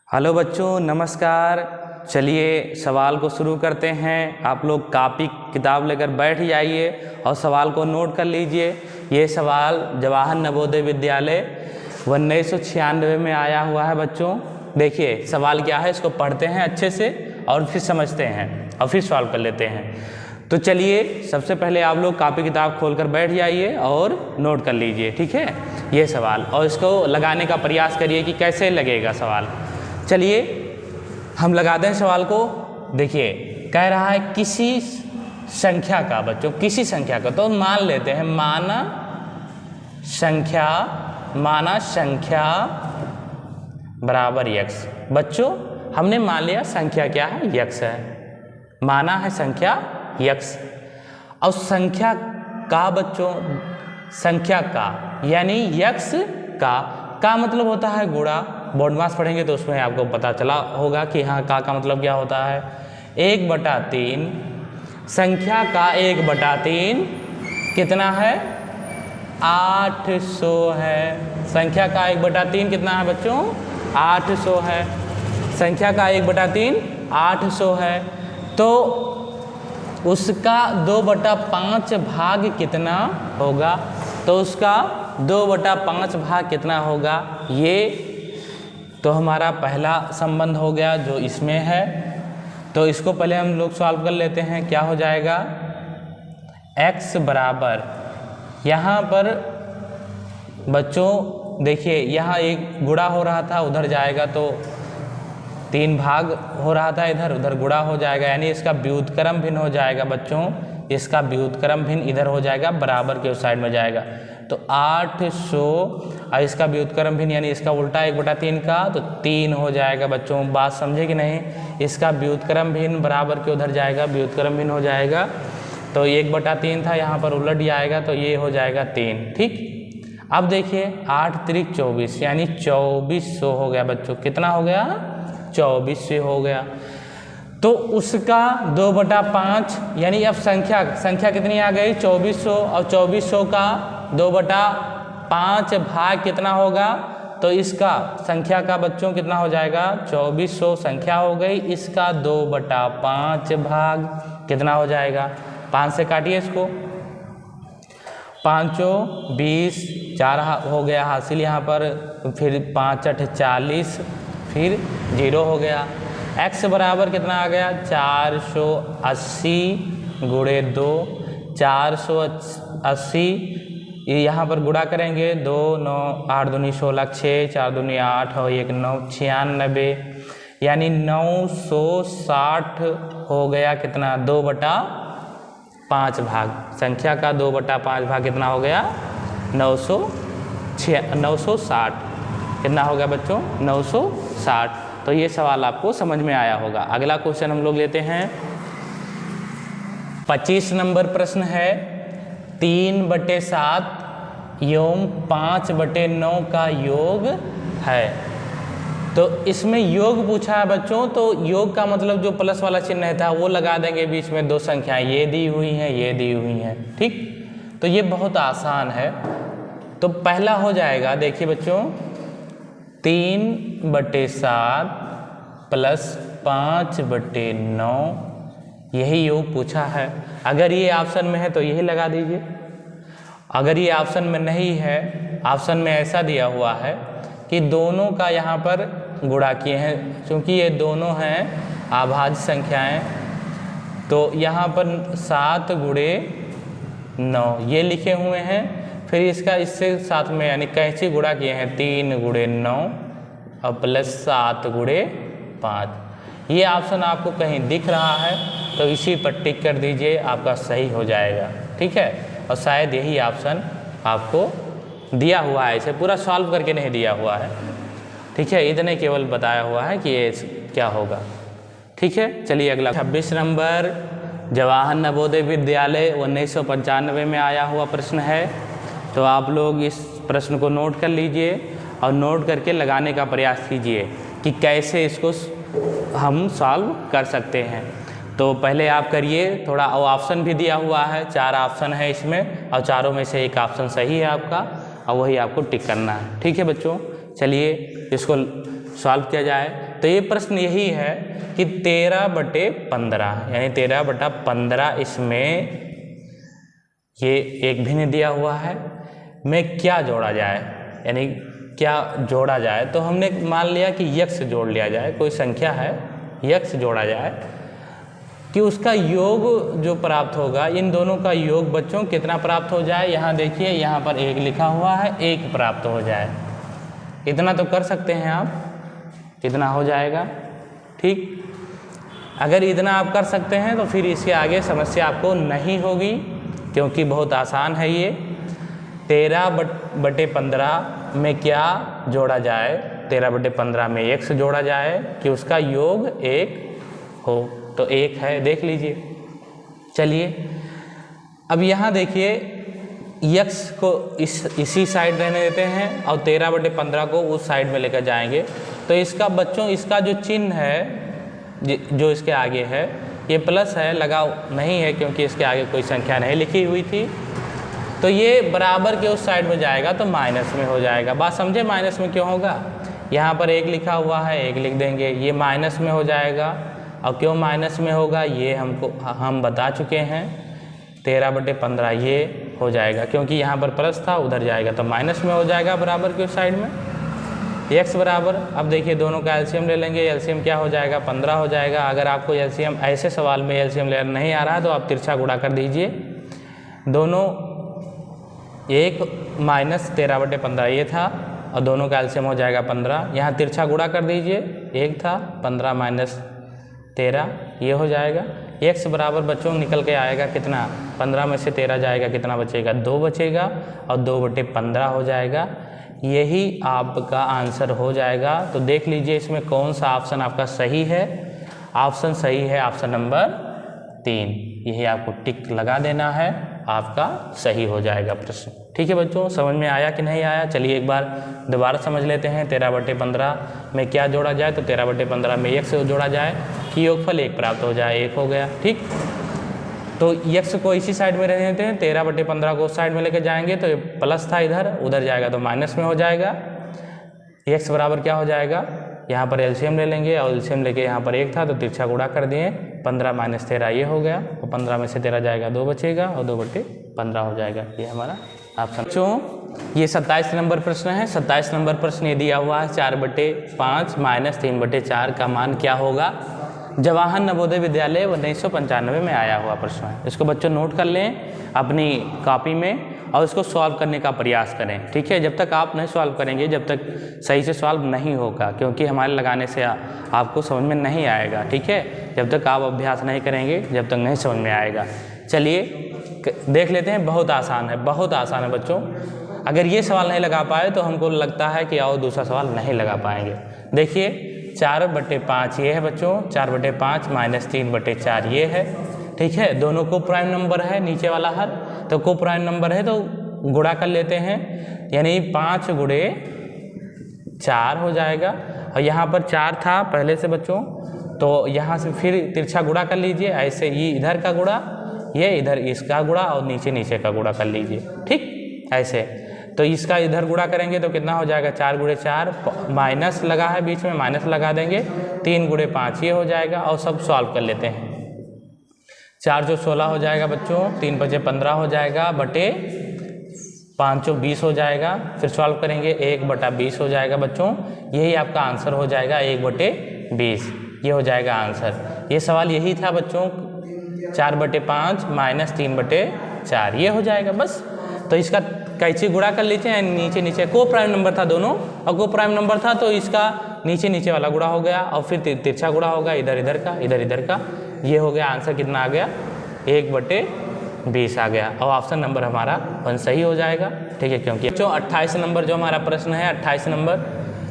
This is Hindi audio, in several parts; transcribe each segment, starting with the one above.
हेलो बच्चों, नमस्कार। चलिए सवाल को शुरू करते हैं। आप लोग कॉपी किताब लेकर बैठ जाइए और सवाल को नोट कर लीजिए। ये सवाल जवाहर नवोदय विद्यालय 1996 में आया हुआ है बच्चों। देखिए सवाल क्या है, इसको पढ़ते हैं अच्छे से और फिर समझते हैं और फिर सॉल्व कर लेते हैं। तो चलिए सबसे पहले आप लोग कॉपी किताब खोलकर बैठ जाइए और नोट कर लीजिए, ठीक है, ये सवाल, और इसको लगाने का प्रयास करिए कि कैसे लगेगा सवाल। चलिए हम लगाते हैं सवाल को। देखिए कह रहा है किसी संख्या का, बच्चों किसी संख्या का, तो मान लेते हैं माना संख्या बराबर यक्स। बच्चों हमने मान लिया संख्या क्या है, यक्स है, माना है संख्या यक्स। और संख्या का, बच्चों संख्या का यानी यक्स का मतलब होता है गुणा। बोर्ड मास पढ़ेंगे तो उसमें आपको पता चला होगा कि हाँ का मतलब क्या होता है, 1/3। संख्या का 1/3 कितना है, 800 है। संख्या का 1/3 कितना है बच्चों, 800 है। संख्या का 1/3 800 है। तो उसका 2/5 भाग कितना होगा, तो उसका 2/5 भाग कितना होगा, ये तो हमारा पहला संबंध हो गया जो इसमें है। तो इसको पहले हम लोग सॉल्व कर लेते हैं। क्या हो जाएगा, x बराबर, यहाँ पर बच्चों देखिए यहाँ एक गुणा हो रहा था, उधर जाएगा तो 3 भाग हो रहा था, इधर उधर गुणा हो जाएगा, यानी इसका व्युत्क्रम भिन्न हो जाएगा बच्चों। इसका व्युत्क्रम भिन्न इधर हो जाएगा, बराबर के उस साइड में जाएगा। तो 800 और इसका व्युत्क्रम भिन्न यानी इसका उल्टा 1/3 का, तो 3 हो जाएगा बच्चों। बात समझे कि नहीं, इसका व्युत्क्रम भिन्न बराबर के उधर जाएगा, व्युत्क्रम भिन्न हो जाएगा। तो 1/3 था, यहाँ पर उलट जाएगा तो ये हो जाएगा 3। ठीक, अब देखिए 8 त्रिक 24 यानी 2400 हो गया बच्चों। कितना हो गया, 2400 हो गया। तो उसका 2/5 यानी अब संख्या कितनी आ गई, 2400, और 2400 का 2/5 भाग कितना होगा, तो इसका संख्या का बच्चों कितना हो जाएगा, 2400 संख्या हो गई, इसका 2/5 भाग कितना हो जाएगा, 5 से काटिए इसको, 5 20, 4 हो गया हासिल यहाँ पर, फिर 5 8 40, फिर 0 हो गया। x बराबर कितना आ गया, 480 गुणे 2, 480, ये यहाँ पर गुणा करेंगे, 2 9 8 दूनी 16, 6 4 दूनी 8 और 1 9, 96 यानी 960 हो गया। कितना, 2/5 भाग। संख्या का 2/5 भाग कितना हो गया, 960। कितना हो गया बच्चों, 960। तो ये सवाल आपको समझ में आया होगा। अगला क्वेश्चन हम लोग लेते हैं। 25 नंबर प्रश्न है, 3/7 एवं 5/9 का योग है। तो इसमें योग पूछा है बच्चों, तो योग का मतलब जो प्लस वाला चिन्ह था वो लगा देंगे, बीच में 2 संख्याएं ये दी हुई हैं, ये दी हुई हैं। ठीक, तो ये बहुत आसान है। तो पहला हो जाएगा, देखिए बच्चों 3/7 प्लस 5/9, यही योग पूछा है। अगर ये ऑप्शन में है तो यही लगा दीजिए। अगर ये ऑप्शन में नहीं है, ऑप्शन में ऐसा दिया हुआ है कि दोनों का यहाँ पर गुणा किए हैं, क्योंकि ये दोनों हैं अभाज्य संख्याएं, तो यहाँ पर 7 गुणे 9 ये लिखे हुए हैं। फिर इसका इससे साथ में यानी कैंची गुणा किए हैं, 3 गुणे 9 और प्लस 7 गुणे 5। ये ऑप्शन आपको कहीं दिख रहा है तो इसी पर टिक कर दीजिए, आपका सही हो जाएगा। ठीक है, और शायद यही ऑप्शन आपको दिया हुआ है, इसे पूरा सॉल्व करके नहीं दिया हुआ है। ठीक है, इतने केवल बताया हुआ है कि ये क्या होगा। ठीक है, चलिए अगला 26 नंबर जवाहर नवोदय विद्यालय 1995 में आया हुआ प्रश्न है। तो आप लोग इस प्रश्न को नोट कर लीजिए और नोट करके लगाने का प्रयास कीजिए कि कैसे इसको हम सॉल्व कर सकते हैं। तो पहले आप करिए, थोड़ा ऑप्शन भी दिया हुआ है, 4 ऑप्शन है इसमें और चारों में से एक ऑप्शन सही है आपका, और वही आपको टिक करना है। ठीक है बच्चों, चलिए इसको सॉल्व किया जाए। तो ये प्रश्न यही है कि 13/15 यानी 13/15 इसमें ये एक भिन्न दिया हुआ है, में क्या जोड़ा जाए, यानी क्या जोड़ा जाए। तो हमने मान लिया कि यक्स जोड़ लिया जाए, कोई संख्या है यक्स जोड़ा जाए कि उसका योग जो प्राप्त होगा, इन दोनों का योग बच्चों कितना प्राप्त हो जाए। यहाँ देखिए, यहाँ पर 1 लिखा हुआ है, 1 प्राप्त हो जाए। इतना तो कर सकते हैं आप, इतना हो जाएगा। ठीक, अगर इतना आप कर सकते हैं तो फिर इसके आगे समस्या आपको नहीं होगी, क्योंकि बहुत आसान है ये। 13/15 में क्या जोड़ा जाए, 13/15 में x जोड़ा जाए कि उसका योग 1 हो, तो 1 है, देख लीजिए। चलिए अब यहाँ देखिए, x को इसी साइड रहने देते हैं और 13/15 को उस साइड में लेकर जाएंगे। तो इसका बच्चों, इसका जो चिन्ह है जो इसके आगे है, ये प्लस है, लगा नहीं है क्योंकि इसके आगे कोई संख्या नहीं लिखी हुई थी। तो ये बराबर के उस साइड में जाएगा तो माइनस में हो जाएगा। बात समझे, माइनस में क्यों होगा, यहाँ पर 1 लिखा हुआ है, 1 लिख देंगे, ये माइनस में हो जाएगा। और क्यों माइनस में होगा ये हम बता चुके हैं। 13/15 ये हो जाएगा, क्योंकि यहाँ पर प्लस था, उधर जाएगा तो माइनस में हो जाएगा बराबर के उस साइड में। x बराबर, अब देखिए दोनों का एलसीएम ले लेंगे, एलसीएम क्या हो जाएगा, 15 हो जाएगा। अगर आपको एलसीएम ऐसे सवाल में एलसीएम लेना नहीं आ रहा है तो आप तिरछा गुणा कर दीजिए। दोनों 1 माइनस 13/15 ये था और दोनों का एलसीएम हो जाएगा 15। यहाँ तिरछा गुणा कर दीजिए, 1 था, 15 माइनस 13 ये हो जाएगा। x बराबर बच्चों निकल के आएगा कितना, 15 में से 13 जाएगा, कितना बचेगा, 2 बचेगा और 2/15 हो जाएगा। यही आपका आंसर हो जाएगा। तो देख लीजिए इसमें कौन सा ऑप्शन आपका सही है। ऑप्शन सही है ऑप्शन नंबर 3, यही आपको टिक लगा देना है, आपका सही हो जाएगा प्रश्न। ठीक है बच्चों, समझ में आया कि नहीं आया। चलिए एक बार दोबारा समझ लेते हैं। 13/15 में क्या जोड़ा जाए, तो 13/15 में x जोड़ा जाए कि योगफल 1 प्राप्त हो जाए, 1 हो गया। ठीक, तो x को इसी साइड में रहने देते हैं, 13/15 को उस साइड में लेकर जाएंगे तो प्लस था इधर, उधर जाएगा तो माइनस में हो जाएगा। x बराबर क्या हो जाएगा, यहाँ पर एलसीएम ले लेंगे और एलसीएम लेके यहाँ पर 1 था तो तिरछा गुणा कर दिए, 15 माइनस 13 ये हो गया और 15 में से 13 जाएगा, 2 बचेगा और 2/15 हो जाएगा। ये हमारा ऑप्शन। बच्चों ये 27 नंबर प्रश्न है। 27 नंबर प्रश्न ये दिया हुआ है, 4/5 माइनस 3/4 का मान क्या होगा। जवाहर नवोदय विद्यालय 1995 में आया हुआ प्रश्न है। इसको बच्चों नोट कर लें अपनी कॉपी में और इसको सॉल्व करने का प्रयास करें। ठीक है, जब तक आप नहीं सॉल्व करेंगे, जब तक सही से सॉल्व नहीं होगा, क्योंकि हमारे लगाने से आपको समझ में नहीं आएगा। ठीक है, जब तक आप अभ्यास नहीं करेंगे, जब तक नहीं समझ में आएगा। चलिए देख लेते हैं, बहुत आसान है, बहुत आसान है बच्चों। अगर ये सवाल नहीं लगा पाए तो हमको लगता है कि और दूसरा सवाल नहीं लगा पाएंगे। देखिए 4/5 ये है बच्चों, 4/5 माइनस 3/4 ये है। ठीक है, दोनों को प्राइम नंबर है, नीचे वाला हर तो को प्राइम नंबर है तो गुणा कर लेते हैं, यानी 5 गुणे 4 हो जाएगा। और यहाँ पर 4 था पहले से बच्चों, तो यहाँ से फिर तिरछा गुणा कर लीजिए, ऐसे ये इधर का गुणा, ये इधर इसका गुणा और नीचे का गुणा कर लीजिए। ठीक, ऐसे तो इसका इधर गुणा करेंगे तो कितना हो जाएगा, 4 गुणे 4, माइनस लगा है बीच में, माइनस लगा देंगे, 3 गुणे 5 ये हो जाएगा। और सब सॉल्व कर लेते हैं, 4 जो 16 हो जाएगा बच्चों, 3 बचे 15 हो जाएगा, बटे 5 20 हो जाएगा। फिर सॉल्व करेंगे, 1/20 हो जाएगा बच्चों। यही आपका आंसर हो जाएगा, 1/20 ये हो जाएगा आंसर। ये सवाल यही था बच्चों, 4/5 माइनस 3/4 ये हो जाएगा बस। तो इसका कैसे गुणा कर लीजिए, नीचे को प्राइम नंबर था दोनों, और को प्राइम नंबर था तो इसका नीचे वाला गुणा हो गया और फिर तिरछा गुणा होगा, इधर का इधर का, ये हो गया। आंसर कितना आ गया, 1/20 आ गया और ऑप्शन नंबर हमारा 1 सही हो जाएगा। ठीक है, क्योंकि जो 28 नंबर जो हमारा प्रश्न है, 28 नंबर,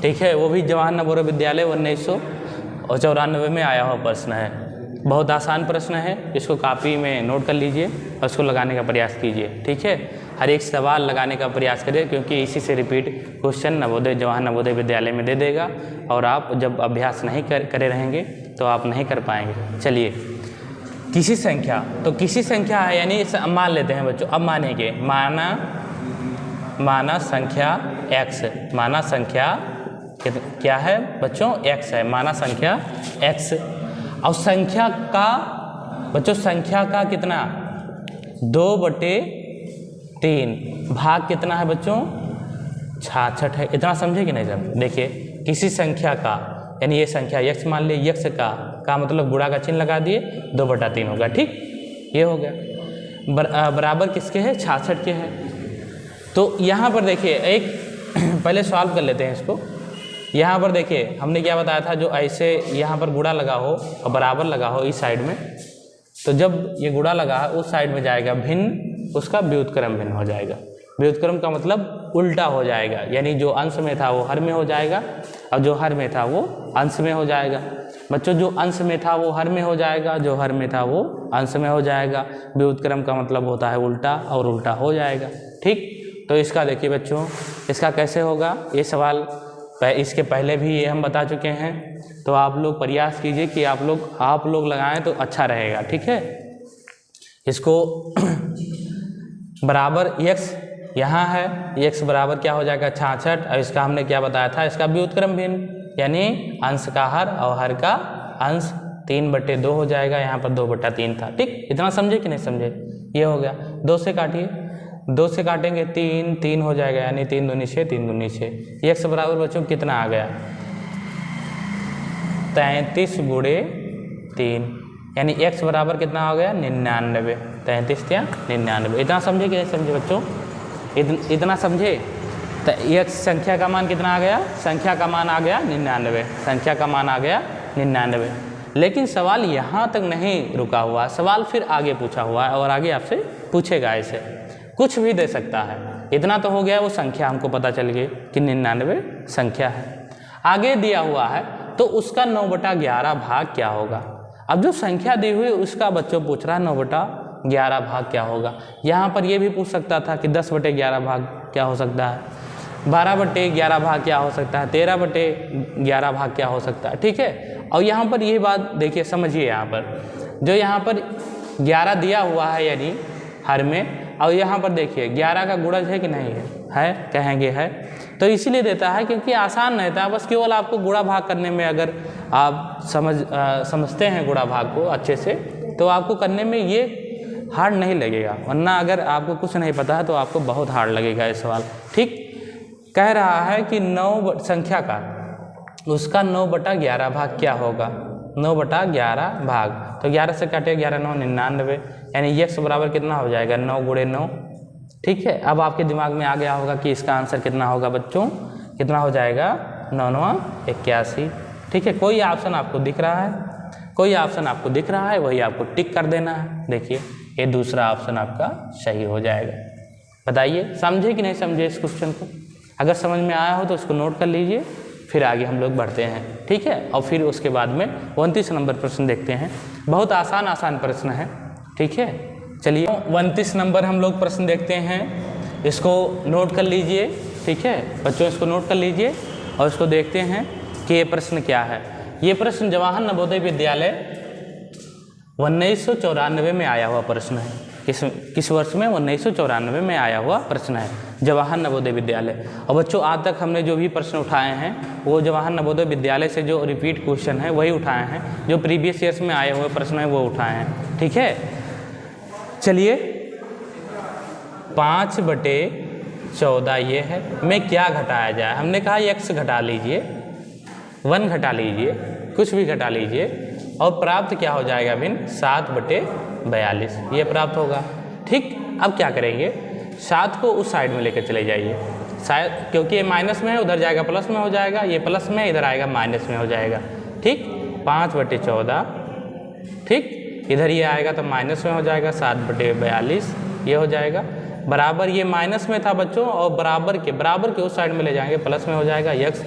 ठीक है, वो भी जवाहर नवोदय विद्यालय 1994 में आया हुआ प्रश्न है। बहुत आसान प्रश्न है, इसको कॉपी में नोट कर लीजिए और उसको लगाने का प्रयास कीजिए। ठीक है, हर एक सवाल लगाने का प्रयास करें, क्योंकि इसी से रिपीट क्वेश्चन जवाहर नवोदय विद्यालय में दे देगा और आप जब अभ्यास नहीं करे रहेंगे तो आप नहीं कर पाएंगे। चलिए किसी संख्या, तो किसी संख्या है यानी मान लेते हैं बच्चों। अब मानेंगे, माना संख्या x, माना संख्या क्या है बच्चों, x है, माना संख्या x। और संख्या का बच्चों, संख्या का कितना 2/3, भाग कितना है बच्चों 66 है। इतना समझे कि नहीं समझे? देखिए किसी संख्या का, यानी ये संख्या x मान ली, x का मतलब गुणा का चिन्ह लगा दिए, 2/3 होगा। ठीक, ये हो गया। बराबर किसके है, 66 के है। तो यहाँ पर देखिए एक पहले सॉल्व कर लेते हैं इसको। यहाँ पर देखिए हमने क्या बताया था, जो ऐसे यहाँ पर गुणा लगा हो और बराबर लगा हो इस साइड में, तो जब ये गुणा लगा है उस साइड में जाएगा भिन्न, उसका व्युत्क्रम भिन्न हो जाएगा। व्युत्क्रम का मतलब उल्टा हो जाएगा, यानी जो अंश में था वो हर में हो जाएगा और जो हर में था वो अंश में हो जाएगा। बच्चों जो अंश में था वो हर में हो जाएगा, जो हर में था वो अंश में हो जाएगा। व्युत्क्रम का मतलब होता है उल्टा, और उल्टा हो जाएगा। ठीक, तो इसका देखिए बच्चों, इसका कैसे होगा, ये सवाल इसके पहले भी ये हम बता चुके हैं, तो आप लोग प्रयास कीजिए कि आप लोग लगाएं तो अच्छा रहेगा। ठीक है, इसको बराबर x यहाँ है, x बराबर क्या हो जाएगा 66, और इसका हमने क्या बताया था, इसका व्युत्क्रम भिन्न, यानी अंश का हर और हर का अंश 3/2 हो जाएगा। यहाँ पर 2/3 था। ठीक, इतना समझे कि नहीं समझे? ये हो गया। 2 से काटिए, 2 से काटेंगे 3 हो जाएगा, यानी 3 दूनी 6, 3 दूनी 6। x बराबर बच्चों कितना आ गया 33 × 3, यानी x बराबर कितना हो गया 99। 33 या 99। इतना समझे कि नहीं समझे बच्चों? इतना समझे? तो x संख्या का मान कितना आ गया, संख्या का मान आ गया 99, संख्या का मान आ गया 99। लेकिन सवाल यहाँ तक नहीं रुका हुआ, सवाल फिर आगे पूछा हुआ है और आगे आपसे पूछेगा, ऐसे कुछ भी दे सकता है। इतना तो हो गया, वो संख्या हमको पता चल गई कि 99 संख्या है। आगे दिया हुआ है तो उसका 9/11 भाग क्या होगा। अब जो संख्या दी हुई उसका बच्चों पूछ रहा है 9/11 भाग क्या होगा। यहाँ पर ये भी पूछ सकता था कि 10/11 भाग क्या हो सकता है, 12/11 भाग क्या हो सकता है, 13/11 भाग क्या हो सकता है। ठीक है, और यहाँ पर ये बात देखिए, समझिए, यहाँ पर जो यहाँ पर 11 दिया हुआ है यानी हर में, और यहाँ पर देखिए 11 का गुणज है कि नहीं है, कहेंगे है, तो इसीलिए देता है क्योंकि आसान रहता है। बस केवल आपको गुणा भाग करने में अगर आप समझते हैं गुणा भाग को अच्छे से, तो आपको करने में ये हार्ड नहीं लगेगा, वरना अगर आपको कुछ नहीं पता है तो आपको बहुत हार्ड लगेगा ये सवाल। ठीक, कह रहा है कि 9 संख्या का उसका 9/11 भाग क्या होगा, 9/11 भाग, तो 11 से काटे 11 9 99, यानी x बराबर कितना हो जाएगा 9 × 9। ठीक है, अब आपके दिमाग में आ गया होगा कि इसका आंसर कितना होगा बच्चों, कितना हो जाएगा 9 9 81। ठीक है, कोई ऑप्शन आपको दिख रहा है, कोई ऑप्शन आपको दिख रहा है, वही आपको टिक कर देना है। देखिए ये दूसरा ऑप्शन आपका सही हो जाएगा। बताइए समझे कि नहीं समझे इस क्वेश्चन को? अगर समझ में आया हो तो उसको नोट कर लीजिए, फिर आगे हम लोग बढ़ते हैं। ठीक है, और फिर उसके बाद में 29 नंबर प्रश्न देखते हैं। बहुत आसान प्रश्न है। ठीक है, चलिए 29 नंबर हम लोग प्रश्न देखते हैं, इसको नोट कर लीजिए। ठीक है बच्चों, इसको नोट कर लीजिए और इसको देखते हैं कि ये प्रश्न क्या है। ये प्रश्न जवाहर नवोदय विद्यालय 1994 में आया हुआ प्रश्न है। किस वर्ष में? 1994 में आया हुआ प्रश्न है, जवाहर नवोदय विद्यालय। और बच्चों आज तक हमने जो भी प्रश्न उठाए हैं वो जवाहर नवोदय विद्यालय से जो रिपीट क्वेश्चन है वही उठाए हैं, जो प्रीवियस ईयर्स में आए हुए प्रश्न हैं वो उठाए हैं। ठीक है, चलिए 5/14 ये है, में क्या घटाया जाए। हमने कहा x घटा लीजिए, 1 घटा लीजिए, कुछ भी घटा लीजिए, और प्राप्त क्या हो जाएगा भिन्न 7/42 ये प्राप्त होगा। ठीक, अब क्या करेंगे, 7 को उस साइड में लेकर चले जाइए, शायद क्योंकि ये माइनस में है, उधर जाएगा प्लस में हो जाएगा, ये प्लस में इधर आएगा माइनस में हो जाएगा। ठीक, 5/14, ठीक, इधर ये आएगा तो माइनस में हो जाएगा 7/42 ये हो जाएगा। बराबर ये माइनस में था बच्चों, और बराबर के उस साइड में ले जाएंगे, प्लस में हो जाएगा x,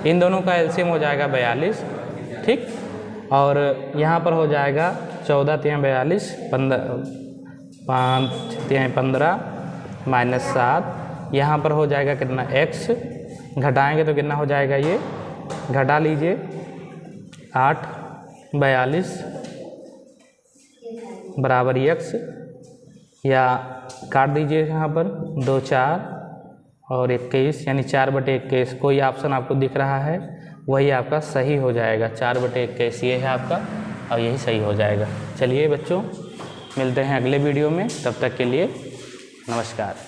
इन दोनों का एलसीएम हो जाएगा 42। ठीक, और यहाँ पर हो जाएगा 14 × 42, 5 × 15 -7, यहाँ पर हो जाएगा कितना x, घटाएंगे तो कितना हो जाएगा, ये घटा लीजिए 8/42 बराबर x, या काट दीजिए यहाँ पर 2 4 और 21 यानी 4/21। कोई ऑप्शन आपको दिख रहा है वही आपका सही हो जाएगा। 4/21 ये है आपका और यही सही हो जाएगा। चलिए बच्चों, मिलते हैं अगले वीडियो में, तब तक के लिए नमस्कार।